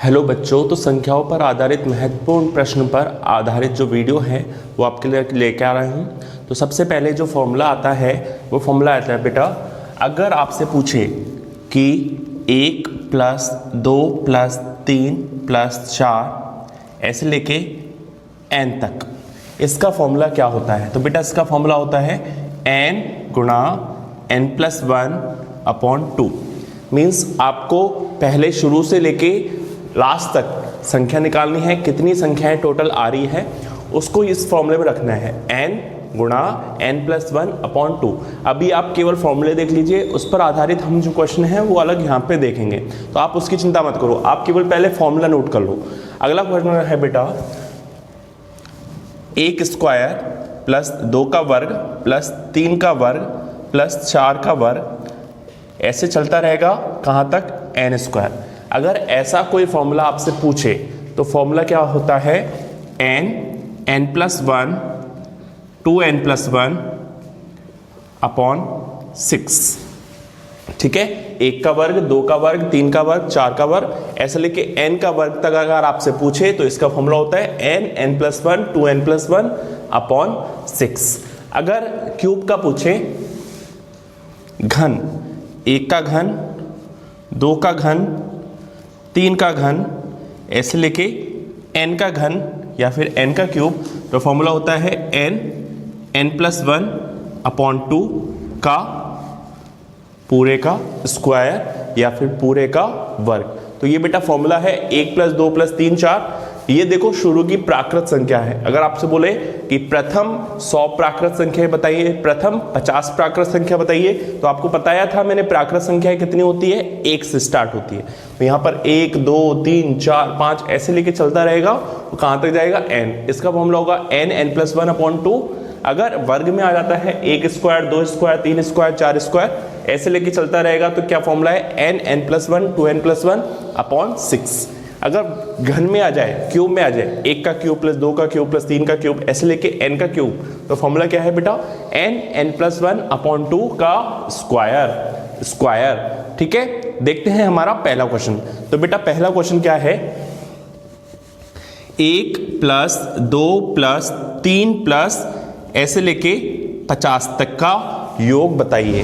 Hello बच्चों, तो संख्याओं पर आधारित महत्वपूर्ण प्रश्न पर आधारित जो वीडियो है वो आपके लिए लेके आ रहा हूँ। तो सबसे पहले जो फॉर्मूला आता है वो फॉर्मूला आता है बेटा, अगर आपसे पूछे कि 1 + 2 + 3 + 4 ऐसे लेके n तक इसका फॉर्मूला क्या होता है। तो बेटा इसका फॉर्मूला होता है n गुणा n+1/2। मीन्स आपको पहले शुरू से लेके लास्ट तक संख्या निकालनी है, कितनी संख्याएं टोटल आ रही है उसको इस फॉर्मूले में रखना है, n गुणा n+1/2। अभी आप केवल फॉर्मूले देख लीजिए, उस पर आधारित हम जो क्वेश्चन है वो अलग यहाँ पे देखेंगे, तो आप उसकी चिंता मत करो, आप केवल पहले फॉर्मूला नोट कर लो। अगला क्वेश्चन है बेटा 1² + 2 का वर्ग + 3 का वर्ग + 4 का वर्ग ऐसे चलता रहेगा कहाँ तक, n²। अगर ऐसा कोई फॉर्मूला आपसे पूछे तो फॉर्मूला क्या होता है, n+1 2n+1/6। ठीक है, 1 का वर्ग, 2 का वर्ग, 3 का वर्ग, 4 का वर्ग ऐसे लेके n का वर्ग तक अगर आपसे पूछे तो इसका फॉर्मूला होता है n+1 2n+1/6। अगर क्यूब का पूछे, घन, 1 का घन, 2 का घन, 3 का घन ऐसे लेके n का घन या फिर n का क्यूब, तो फॉर्मूला होता है n+1/2 का पूरे का स्क्वायर या फिर पूरे का वर्ग। तो ये बेटा फॉर्मूला है 1 + 2 + 3 4। ये देखो शुरू की प्राकृत संख्या है। अगर आपसे बोले कि प्रथम 100 प्राकृत संख्या बताइए, प्रथम 50 प्राकृत संख्या बताइए, तो आपको बताया था मैंने प्राकृत संख्या कितनी होती है, 1 से स्टार्ट होती है। तो यहाँ पर 1 2 3 4 5 ऐसे लेके चलता रहेगा, वो कहाँ तक जाएगा, n। इसका फॉर्मूला होगा n+1/2। अगर वर्ग में आ जाता है 1², 2², 3², 4² ऐसे लेके चलता रहेगा, तो क्या फॉर्मूला है n+1 2n+1/6। अगर घन में आ जाए, क्यूब में आ जाए, 1 का क्यूब + 2 का क्यूब + 3 का क्यूब ऐसे लेके n का क्यूब, तो फॉर्मूला क्या है बेटा, n+1/2 का स्क्वायर। ठीक है, देखते हैं हमारा पहला क्वेश्चन। तो बेटा पहला क्वेश्चन क्या है, 1 + 2 + 3 ऐसे लेके 50 तक का योग बताइए।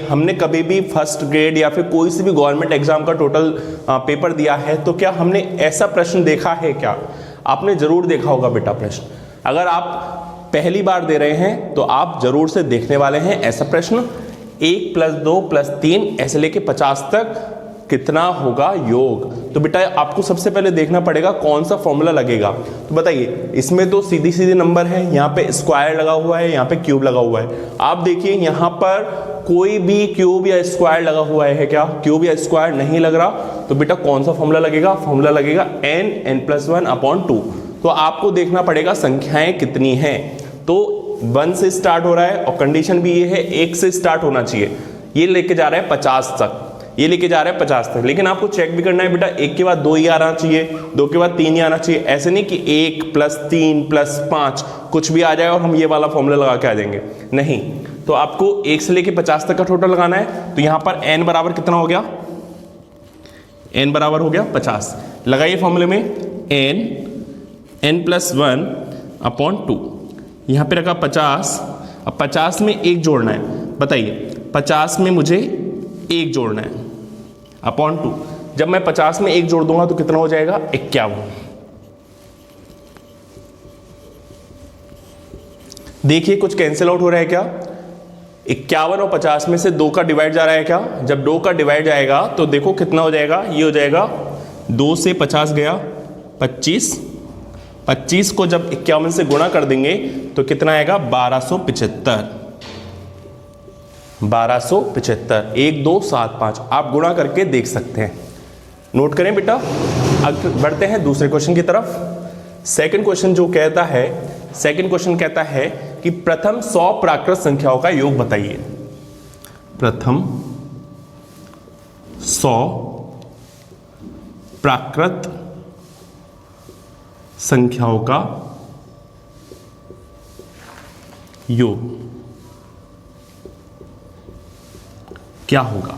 हमने कभी भी फर्स्ट ग्रेड या फिर कोई सी भी गवर्नमेंट एग्जाम का टोटल पेपर दिया है तो क्या हमने ऐसा प्रश्न देखा है क्या? आपने जरूर देखा होगा बेटा प्रश्न। अगर आप पहली बार दे रहे हैं तो आप जरूर से देखने वाले हैं ऐसा प्रश्न। 1 + 2 + 3 ऐसे लेके 50 तक कितना होगा योग। तो बेटा आपको सबसे पहले देखना पड़ेगा कौन सा फॉर्मूला लगेगा। तो बताइए, इसमें तो सीधी नंबर है, यहाँ पे स्क्वायर लगा हुआ है, यहाँ पे क्यूब लगा हुआ है। आप देखिए यहाँ पर कोई भी क्यूब या स्क्वायर लगा हुआ है क्या, क्यूब या स्क्वायर नहीं लग रहा, तो बेटा कौन सा फॉर्मूला लगेगा, फॉर्मूला लगेगा n+1/2। तो आपको देखना पड़ेगा संख्याएं कितनी हैं। तो 1 से स्टार्ट हो रहा है और कंडीशन भी ये है 1 से स्टार्ट होना चाहिए। ये लेके जा रहा है 50 तक, ये लेके जा रहा है 50 तक, लेकिन आपको चेक भी करना है बेटा, 1 के बाद 2 ही आना चाहिए, 2 के बाद 3 ही आना चाहिए। ऐसे नहीं कि 1 + 3 + 5 कुछ भी आ जाए और हम ये वाला फॉर्मूला लगा के आ जाएंगे, नहीं। तो आपको 1 से लेके 50 तक का टोटल लगाना है। तो यहाँ पर n बराबर कितना हो गया, n बराबर हो गया 50। लगाइए फॉर्मूले में n+1/2, यहाँ पे रखा 50। अब 50 में 1 जोड़ना है, बताइए 50 में मुझे 1 जोड़ना है /2। जब मैं 50 में 1 जोड़ दूंगा तो कितना हो जाएगा, 51। देखिए कुछ कैंसिल आउट हो रहा है क्या, 51 और 50 में से 2 का डिवाइड जा रहा है क्या। जब 2 का डिवाइड जाएगा तो देखो कितना हो जाएगा, ये हो जाएगा 2 से 50 गया 25, 25 को जब 51 से गुणा कर देंगे तो कितना आएगा, 1275। 1 2 7 5 आप गुणा करके देख सकते हैं, नोट करें बेटा। अब बढ़ते हैं दूसरे क्वेश्चन की तरफ। सेकंड क्वेश्चन कहता है कि प्रथम 100 प्राकृत संख्याओं का योग बताइए। प्रथम 100 प्राकृत संख्याओं का योग क्या होगा।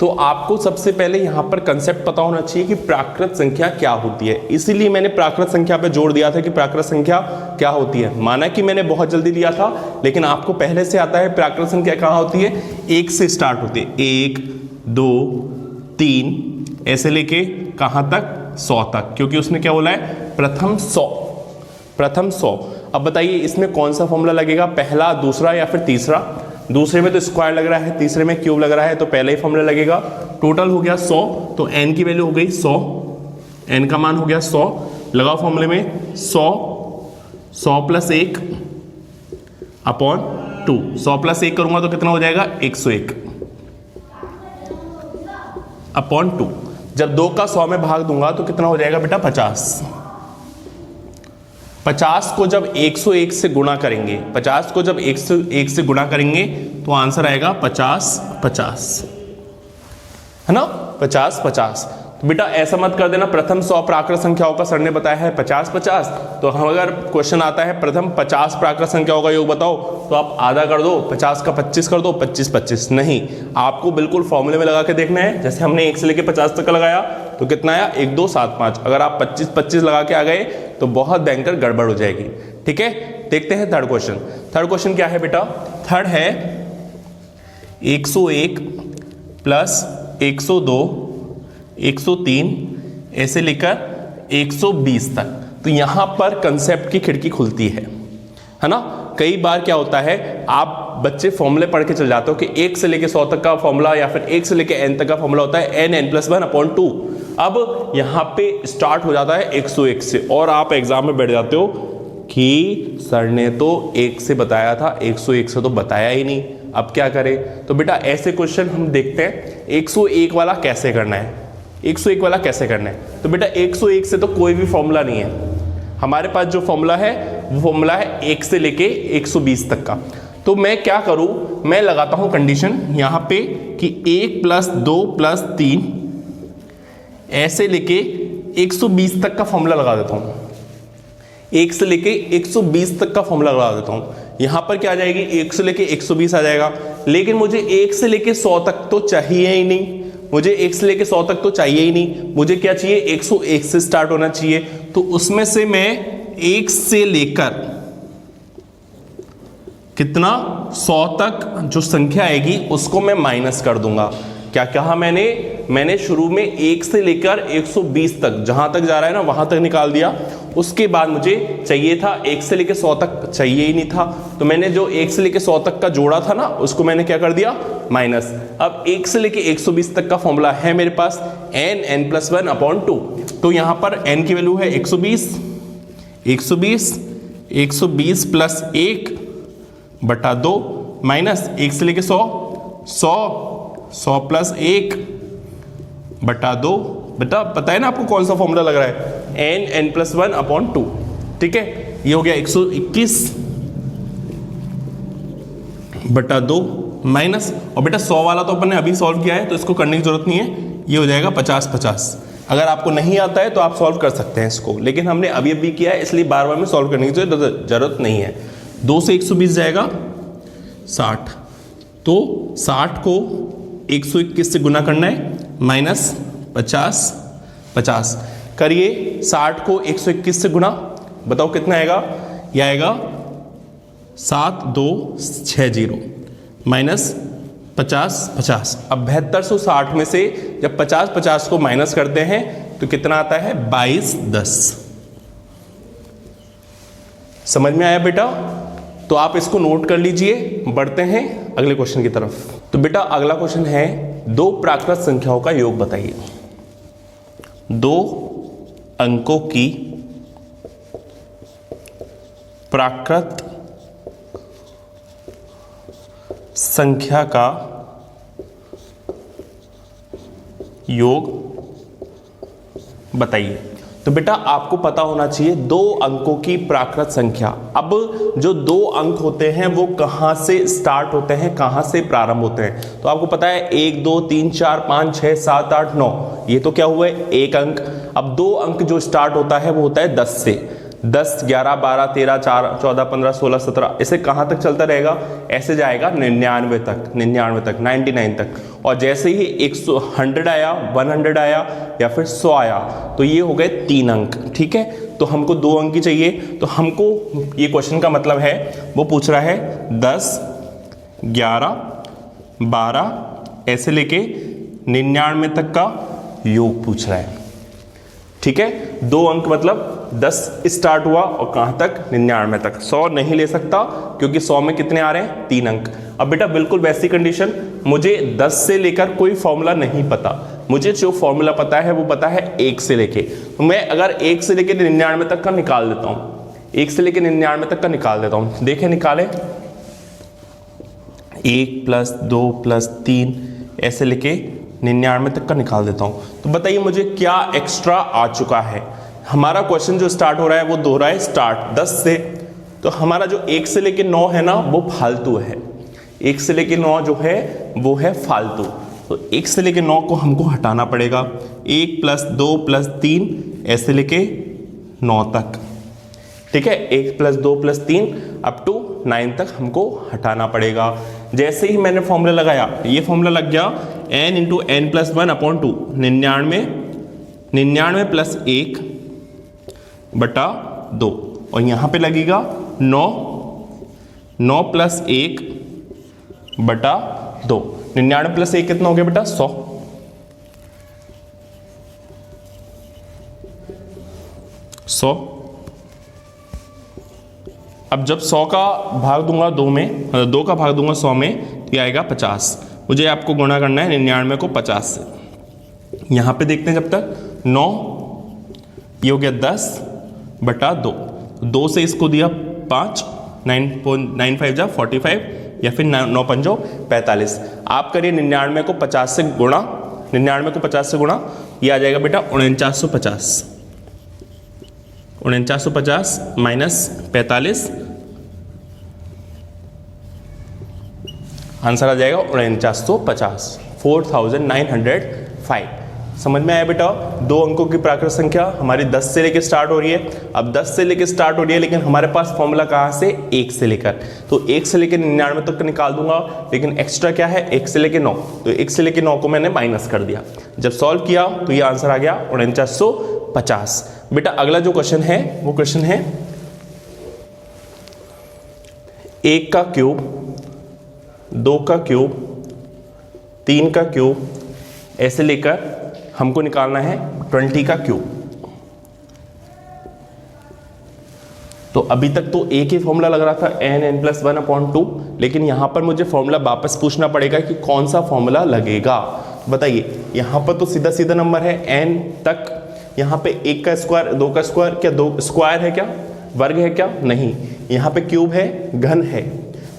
तो आपको सबसे पहले यहाँ पर कंसेप्ट पता होना चाहिए कि प्राकृत संख्या क्या होती है। इसीलिए मैंने प्राकृत संख्या पे जोर दिया था कि प्राकृत संख्या क्या होती है। माना कि मैंने बहुत जल्दी लिया था, लेकिन आपको पहले से आता है प्राकृत संख्या कहाँ होती है, 1 से स्टार्ट होती है। 1 2 3 ऐसे लेके कहाँ तक, 100 तक, क्योंकि उसने क्या बोला है, प्रथम 100, प्रथम 100। अब बताइए इसमें कौन सा फॉर्मूला लगेगा, पहला, दूसरा या फिर तीसरा। दूसरे में तो स्क्वायर लग रहा है, तीसरे में क्यूब लग रहा है, तो पहला ही फॉर्मूला लगेगा। टोटल हो गया 100, तो n की वैल्यू हो गई 100, n का मान हो गया 100। लगाओ फॉर्मूले में 100, 100 प्लस 1 अपॉन 2। 100 प्लस 1 करूंगा तो कितना हो जाएगा, 101 अपॉन 2। जब 2 का 100 में भाग दूंगा तो कितना हो जाएगा बेटा, 50। 50 को जब 101 से गुणा करेंगे, 50 को जब 101 से गुणा करेंगे तो आंसर आएगा 50 50, है ना, 50 50। तो बेटा ऐसा मत कर देना प्रथम 100 प्राकृत संख्याओं का सर ने बताया है 50 50, तो हम अगर क्वेश्चन आता है प्रथम 50 प्राकृत संख्याओं का योग बताओ, तो आप आधा कर दो, 50 का 25 कर दो, 25 25। नहीं, आपको बिल्कुल फॉर्मूले में लगा के देखना है। जैसे हमने 1 से लेके 50 तक लगाया तो कितना आया, 1 2 7 5। अगर आप 25 25 लगा के आ गए तो बहुत भयंकर गड़बड़ हो जाएगी। ठीक है, देखते हैं थर्ड क्वेश्चन। थर्ड क्वेश्चन क्या है बेटा, थर्ड है 101 प्लस 102 103 ऐसे लेकर 120 तक। तो यहां पर कंसेप्ट की खिड़की खुलती है ना। कई बार क्या होता है, आप बच्चे फॉर्मूले पढ़ के चल जाते हो कि 1 से लेके 100 तक का फॉर्मूला या फिर 1 से लेके n तक का फॉर्मूला होता है n+1 अपॉन 2। अब यहां पे स्टार्ट हो जाता है 101 से, और आप एग्जाम में बैठ जाते हो कि सर ने तो 1 से बताया था, 101 से तो बताया ही नहीं, अब क्या करें। तो बेटा ऐसे क्वेश्चन हम देखते हैं 101 वाला कैसे करना है, 101 वाला कैसे करना है। तो बेटा 101 से तो कोई भी फॉर्मूला नहीं है, हमारे पास जो फॉर्मूला है वो फॉर्मूला है 1 से लेके 120 तक का। तो मैं क्या करूं, मैं लगाता हूं कंडीशन यहां पे कि 1 + 2 + 3 ऐसे लेके 120 तक का फॉर्मूला लगा देता हूं। 1 से लेके 120 तक का फॉर्मूला लगा देता हूं। यहां पर क्या आ जाएगी, 1 से लेके 120 आ जाएगा। लेकिन मुझे 1 से लेके 100 तक तो चाहिए ही नहीं, मुझे 1 से लेके 100 तक तो चाहिए ही नहीं, मुझे क्या चाहिए, 101 से स्टार्ट होना चाहिए। तो उसमें से मैं 1 से लेकर कितना, 100 तक जो संख्या आएगी उसको मैं माइनस कर दूंगा। क्या कहा मैंने शुरू में 1 से लेकर 120 तक, जहां तक जा रहा है ना वहां तक निकाल दिया। उसके बाद मुझे चाहिए था 1 से लेकर 100 तक, चाहिए ही नहीं था, तो मैंने जो 1 से लेकर 100 तक का जोड़ा था ना उसको मैंने क्या कर दिया, माइनस। अब 1 से लेकर 120 तक का फॉर्मूला है मेरे पास n+1 अपॉन 2। तो यहां पर n की वैल्यू है 120 प्लस 1 बटा 2 माइनस 1 से लेकर 100 प्लस 1 बटा 2। बेटा पता है ना आपको कौन सा फॉर्मूला लग रहा है, n+1 अपॉन 2। ठीक है, ये हो गया 121 बटा 2 माइनस, और बेटा 100 वाला तो अपन ने अभी सॉल्व किया है तो इसको करने की जरूरत नहीं है, ये हो जाएगा 50 50। अगर आपको नहीं आता है तो आप सॉल्व कर सकते हैं इसको, लेकिन हमने अभी अभी किया है इसलिए बार बार में सॉल्व करने की जरूरत नहीं है। 2 से 120 जाएगा 60, तो 60 को 121 से गुना करना है, माइनस 50 50 करिए। 60 को 121 से गुना, बताओ कितना आएगा, यह आएगा 7260 माइनस 50 50। अब 7260 में से जब 50 50 को माइनस करते हैं तो कितना आता है, 2210। समझ में आया बेटा? तो आप इसको नोट कर लीजिए, बढ़ते हैं अगले क्वेश्चन की तरफ। तो बेटा अगला क्वेश्चन है, 2 प्राकृत संख्याओं का योग बताइए। 2 अंकों की प्राकृत संख्या का योग बताइए। तो बेटा आपको पता होना चाहिए 2 अंकों की प्राकृत संख्या। अब जो 2 अंक होते हैं वो कहां से स्टार्ट होते हैं, कहां से प्रारंभ होते हैं। तो आपको पता है 1 2 3 4 5 6 7 8 9, ये तो क्या हुआ है, 1 अंक। अब 2 अंक जो स्टार्ट होता है वो होता है 10 से। 10, 11, 12, 13, 4, 14, 15, 16, 17 ऐसे कहाँ तक चलता रहेगा, ऐसे जाएगा 99 तक, 99 तक। और जैसे ही 100 आया, 100 आया या फिर 100 आया तो ये हो गए 3 अंक। ठीक है, तो हमको 2 अंक की चाहिए। तो हमको ये क्वेश्चन का मतलब है वो पूछ रहा है 10, 11, 12 ऐसे लेके 99 तक का योग पूछ रहा है। ठीक है, 2 अंक मतलब 10 स्टार्ट हुआ और कहां तक, 99 तक। 100 नहीं ले सकता क्योंकि 100 में कितने आ रहे हैं, 3 अंक। अब बेटा बिल्कुल वैसी कंडीशन, मुझे 10 से लेकर कोई फॉर्मूला नहीं पता, मुझे जो फॉर्मूला पता है वो पता है 1 से लेके। तो मैं अगर 1 से लेके 99 तक का निकाल देता हूं, 1 से लेके 99 तक का निकाल देता हूं। देखें निकाले, 1 + 2 + 3 ऐसे लेके 99 तक का निकाल देता हूं। तो बताइए मुझे क्या एक्स्ट्रा आ चुका है। हमारा क्वेश्चन जो स्टार्ट हो रहा है वो दो रहा है स्टार्ट 10 से, तो हमारा जो 1 से लेके 9 है ना वो फालतू है। 1 से लेके 9 जो है वो है फालतू। तो 1 से लेके 9 को हमको हटाना पड़ेगा। 1 + 2 + 3 ऐसे लेके 9 तक। ठीक है, 1 + 2 + 3 अप टू 9 तक हमको हटाना पड़ेगा। जैसे ही मैंने फॉर्मूला लगाया, ये फॉर्मूला लग गया n × n + 1/2, 99 + 1 बटा 2, और यहां पे लगेगा 9 + 1 बटा 2। 99 + 1 कितना हो गया बेटा, 100। अब जब 100 का भाग दूंगा 2 में, 2 का भाग दूंगा 100 में, तो ये आएगा 50। मुझे आपको गुणा करना है 99 को 50 से। यहां पे देखते हैं जब तक 9, ये हो गया 10 बटा 2, 2 से इसको दिया 5, 9.95 जा 45 या फिर 9 पंजो 45। आप करिए 99 को 50 से गुणा, 99 को 50 से गुणा, ये आ जाएगा बेटा 4950। 4950 माइनस 45, आंसर आ जाएगा 4950, 4905। समझ में आया बेटा। 2 अंकों की प्राकृत संख्या हमारी 10 से लेकर स्टार्ट हो रही है। अब 10 से लेकर स्टार्ट हो रही है, लेकिन हमारे पास फॉर्मूला कहाँ से, 1 से लेकर। तो 1 से लेकर 99 तक निकाल दूंगा, लेकिन एक्स्ट्रा क्या है, 1 से लेकर 9। तो 1 से लेकर 9 को मैंने माइनस कर दिया। जब सॉल्व किया तो ये आंसर आ गया 4950। बेटा अगला जो क्वेश्चन है वो क्वेश्चन है 1 का क्यूब, 2 का क्यूब, 3 का क्यूब ऐसे लेकर हमको निकालना है 20 का क्यूब। तो अभी तक तो एक ही फॉर्मूला लग रहा था n + 1/2, लेकिन यहां पर मुझे फॉर्मूला वापस पूछना पड़ेगा कि कौन सा फॉर्मूला लगेगा। बताइए, यहां पर तो सीधा सीधा नंबर है n तक, यहां पे 1 का स्क्वायर, 2 का स्क्वायर, क्या 2 स्क्वायर है क्या, वर्ग है क्या, नहीं। यहां पे क्यूब है, घन है,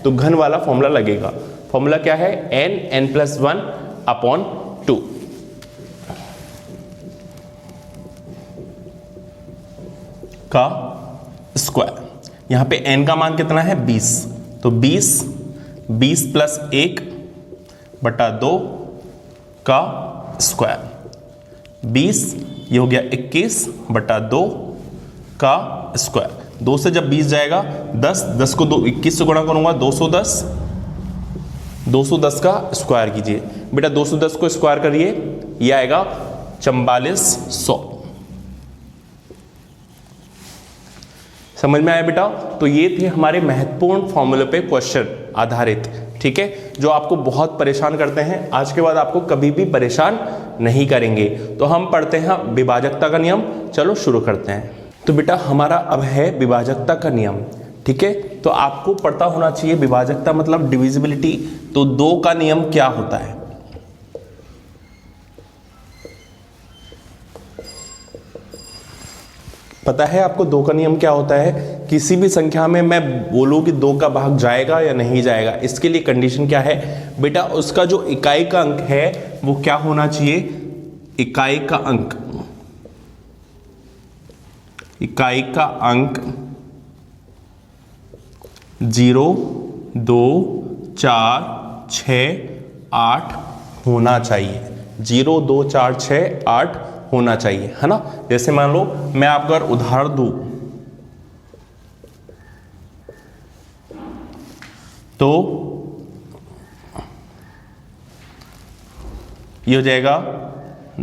तो घन वाला फॉर्मूला लगेगा। फॉर्मूला क्या है, n + 1/2 का स्क्वायर। यहां पे n का मान कितना है, 20, तो 20 + 1 बटा 2 का स्क्वायर। 20 ये हो गया 21 बटा 2 का स्क्वायर। 2 से जब 20 जाएगा 10, 10 को 21 से गुणा करूंगा 210, 210 का स्क्वायर कीजिए। बेटा 210 को स्क्वायर करिए, ये आएगा 4400। समझ में आया बेटा। तो ये थे हमारे महत्वपूर्ण फॉर्मूले पे क्वेश्चन आधारित, ठीक है, जो आपको बहुत परेशान करते हैं। आज के बाद आपको कभी भी परेशान नहीं करेंगे। तो हम पढ़ते हैं विभाजकता का नियम। चलो शुरू करते हैं। तो बेटा हमारा अब है विभाजकता का नियम, ठीक है। तो आपको पता होना चाहिए विभाजकता मतलब डिविजिबिलिटी। तो 2 का नियम क्या होता है, पता है आपको? 2 का नियम क्या होता है? किसी भी संख्या में मैं बोलूं कि 2 का भाग जाएगा या नहीं जाएगा, इसके लिए कंडीशन क्या है बेटा, उसका जो इकाई का अंक है वो क्या होना चाहिए, इकाई का अंक, इकाई का अंक 0, 2, 4, 6, 8 होना चाहिए। 0, 2, 4, 6, 8 होना चाहिए, है ना। जैसे मान लो मैं आपको अगर उदाहरण दूं, तो ये हो जाएगा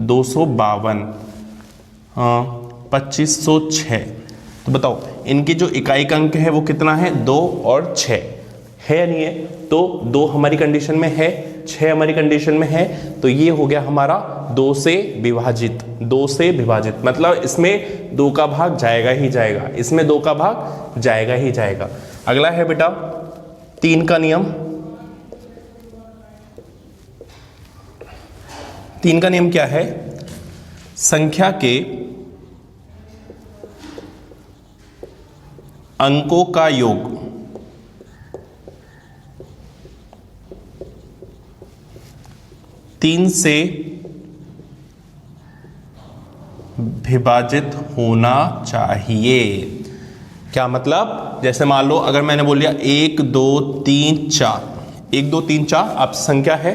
252, 2506। तो बताओ इनकी जो इकाई का अंक है वो कितना है, 2 और 6 है या नहीं है? तो 2 हमारी कंडीशन में है, 6 हमारी कंडीशन में है, तो ये हो गया हमारा 2 से विभाजित। 2 से विभाजित मतलब इसमें 2 का भाग जाएगा ही जाएगा, इसमें 2 का भाग जाएगा ही जाएगा। अगला है बेटा 3 का नियम। 3 का नियम क्या है? संख्या के अंकों का योग तीन से विभाजित होना चाहिए। क्या मतलब? जैसे मान लो अगर मैंने बोल दिया 1 2 3 4, 1 2 3 4 आप संख्या है।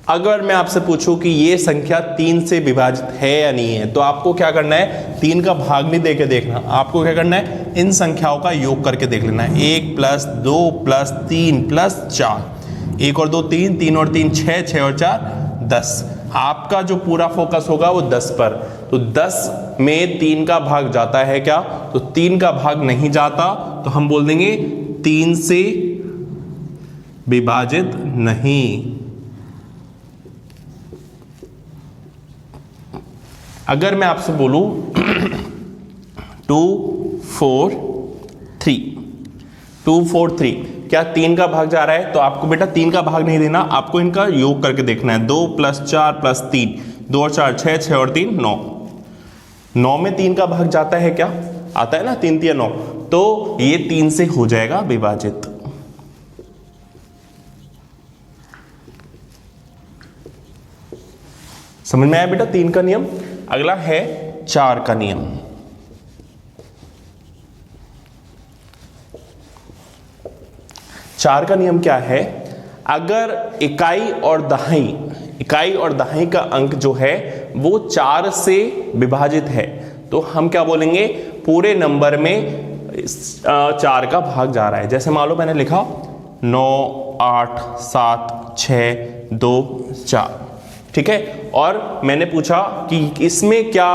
अगर मैं आपसे पूछूं कि ये संख्या 3 से विभाजित है या नहीं है, तो आपको क्या करना है? 3 का भाग नहीं देके देखना, आपको क्या करना है? इन संख्याओं का योग करके देख लेना है। 1 + 2 + 3 + 4, 1 और 2 3, 3 और 3 6, 6 और 4 10। आपका जो पूरा फोकस होगा वो 10 पर। तो 10 में 3 का भाग जाता है क्या? तो 3 का भाग नहीं जाता, तो हम बोल देंगे 3 से विभाजित नहीं। अगर मैं आपसे बोलूं 2 4 3, 2 4 3, क्या 3 का भाग जा रहा है? तो आपको बेटा 3 का भाग नहीं देना, आपको इनका योग करके देखना है। 2 + 4 + 3, 2 और 4 6, 6 और 3 9। 9 में 3 का भाग जाता है क्या? आता है ना, 3 3 9, तो ये 3 से हो जाएगा विभाजित। समझ में आया बेटा 3 का नियम? अगला है 4 का नियम। 4 का नियम क्या है? अगर इकाई और दहाई का अंक जो है वो 4 से विभाजित है, तो हम क्या बोलेंगे? पूरे नंबर में 4 का भाग जा रहा है। जैसे मान लो मैंने लिखा 9 8 7 6 2 4, ठीक है, और मैंने पूछा कि इसमें क्या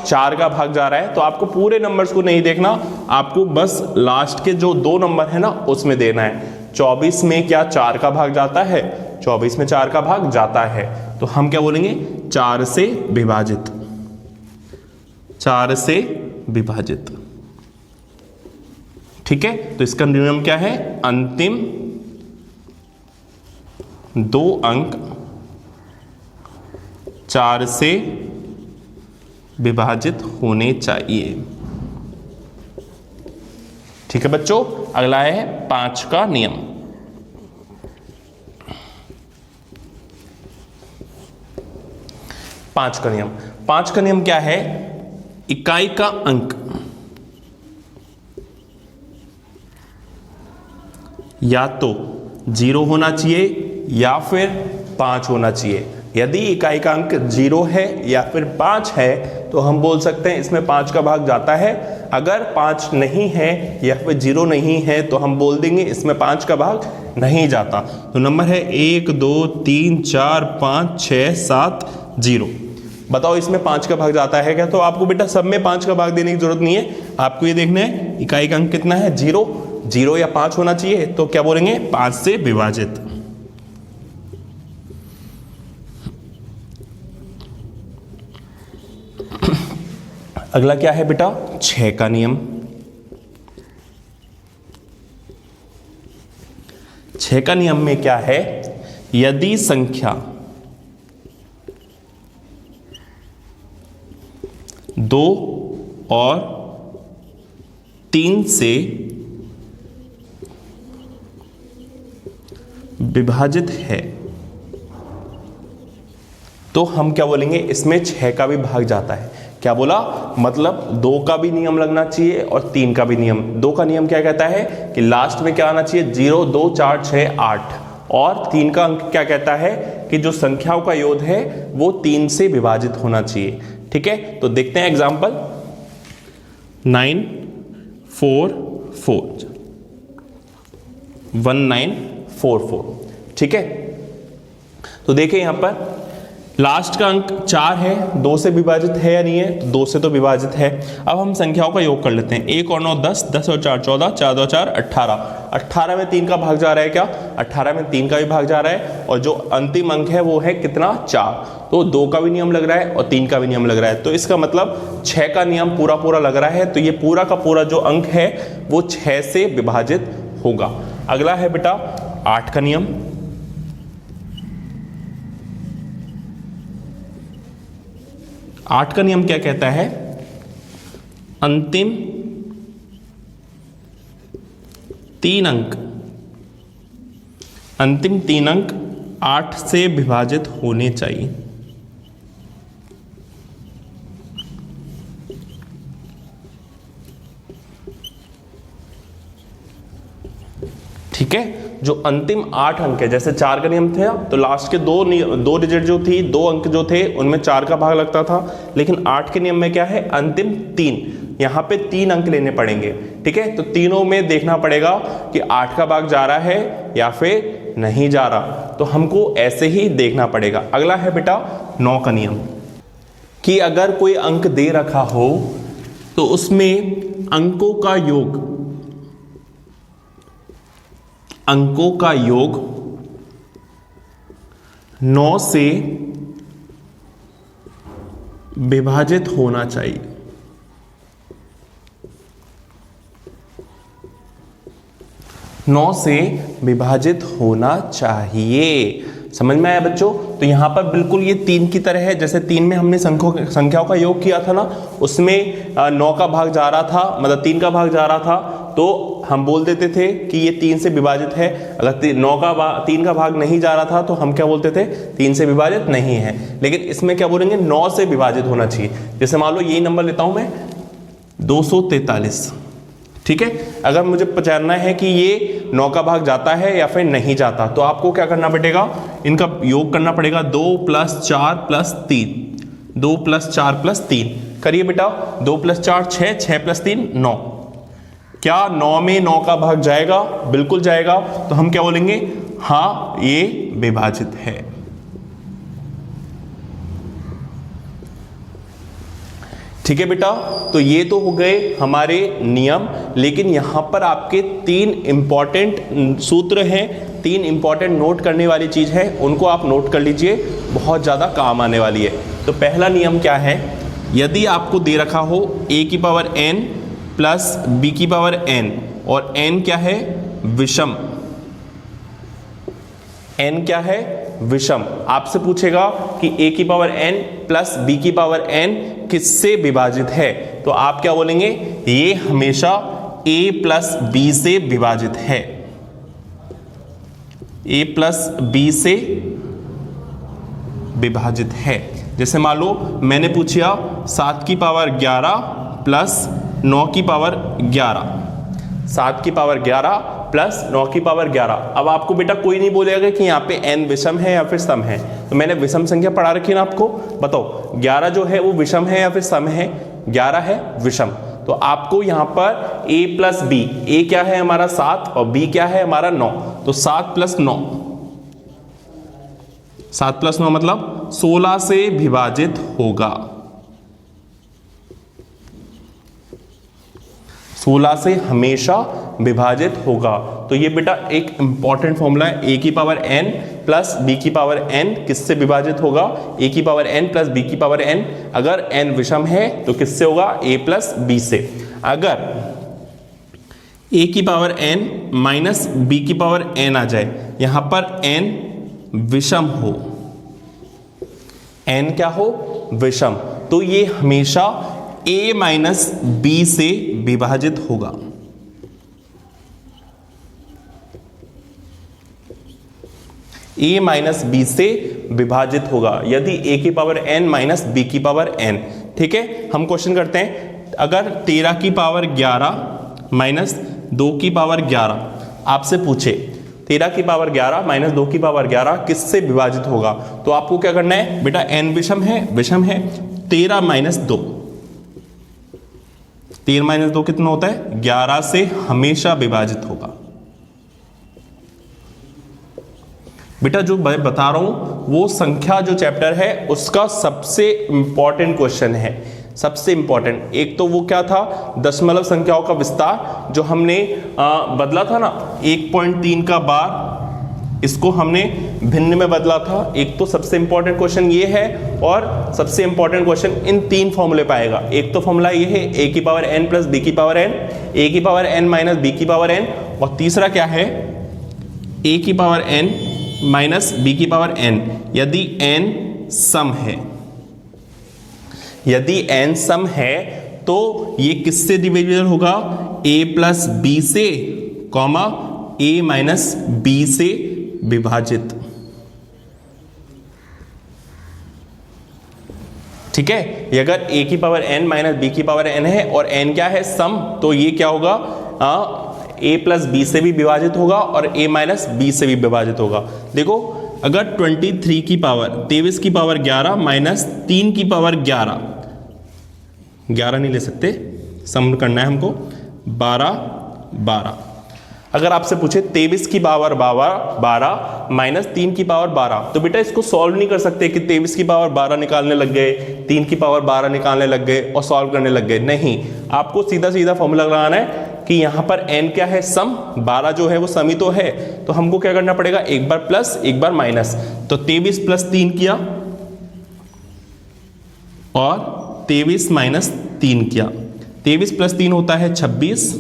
4 का भाग जा रहा है, तो आपको पूरे नंबर्स को नहीं देखना, आपको बस लास्ट के जो 2 नंबर है ना उसमें देना है। 24 में क्या 4 का भाग जाता है? 24 में 4 का भाग जाता है, तो हम क्या बोलेंगे? 4 से विभाजित। 4 से विभाजित, ठीक है। तो इसका नियम क्या है? अंतिम 2 अंक 4 से विभाजित होने चाहिए, ठीक है बच्चों। अगला है 5 का नियम। 5 का नियम। 5 का नियम क्या है? इकाई का अंक या तो 0 होना चाहिए या फिर 5 होना चाहिए। यदि इकाई का अंक 0 है या फिर 5 है, तो हम बोल सकते हैं इसमें 5 का भाग जाता है। अगर 5 नहीं है या फिर 0 नहीं है, तो हम बोल देंगे इसमें 5 का भाग नहीं जाता। तो नंबर है 1 2 3 4 5 6 7 0। बताओ इसमें 5 का भाग जाता है क्या? तो आपको बेटा सब में 5 का भाग देने की जरूरत नहीं है, आपको ये देखना है इकाई का अंक कितना है? 0। 0 या 5 होना चाहिए, तो क्या बोलेंगे? 5 से विभाजित। अगला क्या है बेटा? 6 का नियम। 6 का नियम में क्या है? यदि संख्या 2 और 3 से विभाजित है, तो हम क्या बोलेंगे? इसमें 6 का भी भाग जाता है। क्या बोला? मतलब 2 का भी नियम लगना चाहिए और 3 का भी नियम। 2 का नियम क्या कहता है कि लास्ट में क्या आना चाहिए? 0 2 4 6 8। और 3 का अंक क्या कहता है कि जो संख्याओं का योग है वो 3 से विभाजित होना चाहिए, ठीक है। तो देखते हैं एग्जाम्पल। 9 4 4 19 ठीक है। तो देखिए यहां पर लास्ट का अंक 4 है, 2 से विभाजित है या नहीं है, तो 2 से तो विभाजित है। अब हम संख्याओं का योग कर लेते हैं। 1 और 9 10, 10 और 4 14, 4 2 4 18। 18 में 3 का भाग जा रहा है क्या? 18 में 3 का भी भाग जा रहा है, और जो अंतिम अंक है वो है कितना? 4। तो 2 का भी नियम लग रहा है और 3 का भी नियम लग रहा है, तो इसका मतलब 6 का नियम पूरा लग रहा है। तो ये पूरा का पूरा जो अंक है वो 6 से विभाजित होगा। अगला है बेटा 8 का नियम। 8 का नियम क्या कहता है? अंतिम 3 अंक 8 से विभाजित होने चाहिए। ठीक है, जो अंतिम 8 अंक है, जैसे 4 का नियम था तो लास्ट के दो डिजिट जो थी, 2 अंक जो थे उनमें 4 का भाग लगता था, लेकिन 8 के नियम में क्या है? अंतिम 3, यहाँ पे 3 अंक लेने पड़ेंगे। ठीक है, तो तीनों में देखना पड़ेगा कि 8 का भाग जा रहा है या फिर नहीं जा रहा, तो हमको ऐसे ही देखना पड़ेगा। अगला है बेटा 9 का नियम, कि अगर कोई अंक दे रखा हो तो उसमें अंकों का योग 9 से विभाजित होना चाहिए। नौ से विभाजित होना चाहिए। समझ में आया बच्चों? तो यहां पर बिल्कुल ये 3 की तरह है। जैसे 3 में हमने संख्याओं का योग किया था ना, उसमें 9 का भाग जा रहा था, मतलब 3 का भाग जा रहा था, तो हम बोल देते थे कि ये 3 से विभाजित है। अगर 3 का भाग नहीं जा रहा था तो हम क्या बोलते थे? 3 से विभाजित नहीं है। लेकिन इसमें क्या बोलेंगे? 9 से विभाजित होना चाहिए। जैसे मान लो यही नंबर लेता हूं मैं 243। ठीक है, अगर मुझे पहचानना है कि ये 9 का भाग जाता है या फिर नहीं जाता, तो आपको क्या करना पड़ेगा? इनका योग करना पड़ेगा। 2 + 4 + 3, 2 + 4 + 3 करिए बेटा। 2 + 4 6, 6 + 3 9। क्या 9 में 9 का भाग जाएगा? बिल्कुल जाएगा। तो हम क्या बोलेंगे? हाँ, ये विभाजित है। ठीक है बेटा, तो ये तो हो गए हमारे नियम, लेकिन यहां पर आपके 3 इंपॉर्टेंट सूत्र हैं, 3 इंपॉर्टेंट नोट करने वाली चीज है, उनको आप नोट कर लीजिए, बहुत ज्यादा काम आने वाली है। तो पहला नियम क्या है? यदि आपको दे रखा हो a⁴n + b⁴n और n क्या है? विषम। n क्या है? विषम। आपसे पूछेगा कि a⁴n + b⁴n किससे विभाजित है, तो आप क्या बोलेंगे? ये हमेशा a + b से विभाजित है। a + b से विभाजित है। जैसे मान लो मैंने पूछा 7⁻11 + 9⁻11, 7⁻11 + 9⁻11। अब आपको बेटा कोई नहीं बोलेगा कि यहाँ पे n विषम है या फिर सम है, तो मैंने विषम संख्या पढ़ा रखी है ना आपको। बताओ 11 जो है वो विषम है या फिर सम है? 11 है विषम। तो आपको यहाँ पर a + b, a क्या है हमारा 7 और b क्या है हमारा 9, तो 7 + 9, 7 + 9 मतलब 16 से विभाजित होगा। 16 से हमेशा विभाजित होगा। तो ये बेटा एक इंपॉर्टेंट फॉर्मूला है। a⁴n + b⁴n किससे विभाजित होगा? a⁴n + b⁴n। अगर n विषम है तो किससे होगा? a + b से। अगर a⁴n - b⁴n आ जाए, यहां पर n विषम हो, n क्या हो? विषम, तो ये हमेशा a - b से विभाजित होगा। a - b से विभाजित होगा यदि a⁴n - b⁴n। ठीक है, हम क्वेश्चन करते हैं। अगर 13⁻11 - 2⁻11 आपसे पूछे 13⁻11 - 2⁻11 किससे विभाजित होगा, तो आपको क्या करना है बेटा? n विषम है, विषम है। 13 - 2, 13 - 2 कितना होता है? 11 से हमेशा विभाजित होगा। बेटा जो मैं बता रहा हूं वो संख्या जो चैप्टर है उसका सबसे इंपॉर्टेंट क्वेश्चन है, सबसे इंपॉर्टेंट। एक तो वो क्या था, दशमलव संख्याओं का विस्तार, जो हमने बदला था ना 1.3 का बार, इसको हमने भिन्न में बदला था। एक तो सबसे इंपॉर्टेंट क्वेश्चन ये है, और सबसे इंपॉर्टेंट क्वेश्चन इन 3 फॉर्मूले पाएगा। एक तो फॉर्मूला ये है a की पावर n प्लस b की पावर n, a की पावर n माइनस b की पावर n, और तीसरा क्या है a की पावर n माइनस b की पावर n यदि n सम है। यदि n सम है तो ये किससे डिविजिबल होगा, a प्लस b से, कॉमा a माइनस b से विभाजित। ठीक है, ये अगर a की पावर n माइनस b की पावर n है और n क्या है, सम, तो ये क्या होगा, a प्लस b से भी विभाजित होगा और a माइनस b से भी विभाजित होगा। देखो अगर 23 की पावर 23 की पावर 11 माइनस 3 की पावर 11 नहीं ले सकते, सम करना है हमको, 12 अगर आपसे पूछे 23 की पावर 12 माइनस 3 की पावर 12, तो बेटा इसको सॉल्व नहीं कर सकते कि 23 की पावर 12 निकालने लग गए, 3 की पावर 12 निकालने लग गए और सॉल्व करने लग गए। नहीं, आपको सीधा सीधा फॉर्मूला लगाना है कि यहां पर n क्या है, सम, 12 जो है वो सम ही तो है, तो हमको क्या करना पड़ेगा, एक बार प्लस एक बार माइनस। तो 23 प्लस 3 किया और 23 माइनस 3 किया, 23 प्लस 3 होता है 26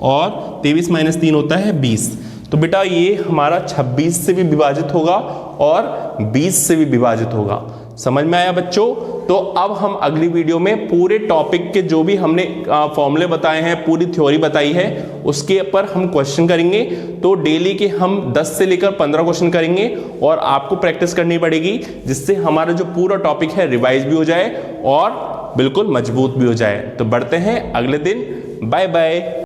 और 23 माइनस 3 होता है 20। तो बेटा ये हमारा 26 से भी विभाजित होगा और 20 से भी विभाजित होगा। समझ में आया बच्चों? तो अब हम अगली वीडियो में पूरे टॉपिक के जो भी हमने फॉर्मूले बताए हैं, पूरी थ्योरी बताई है, उसके ऊपर हम क्वेश्चन करेंगे। तो डेली के हम 10 से लेकर 15 क्वेश्चन करेंगे और आपको प्रैक्टिस करनी पड़ेगी, जिससे हमारा जो पूरा टॉपिक है रिवाइज भी हो जाए और बिल्कुल मजबूत भी हो जाए। तो बढ़ते हैं अगले दिन, बाय बाय।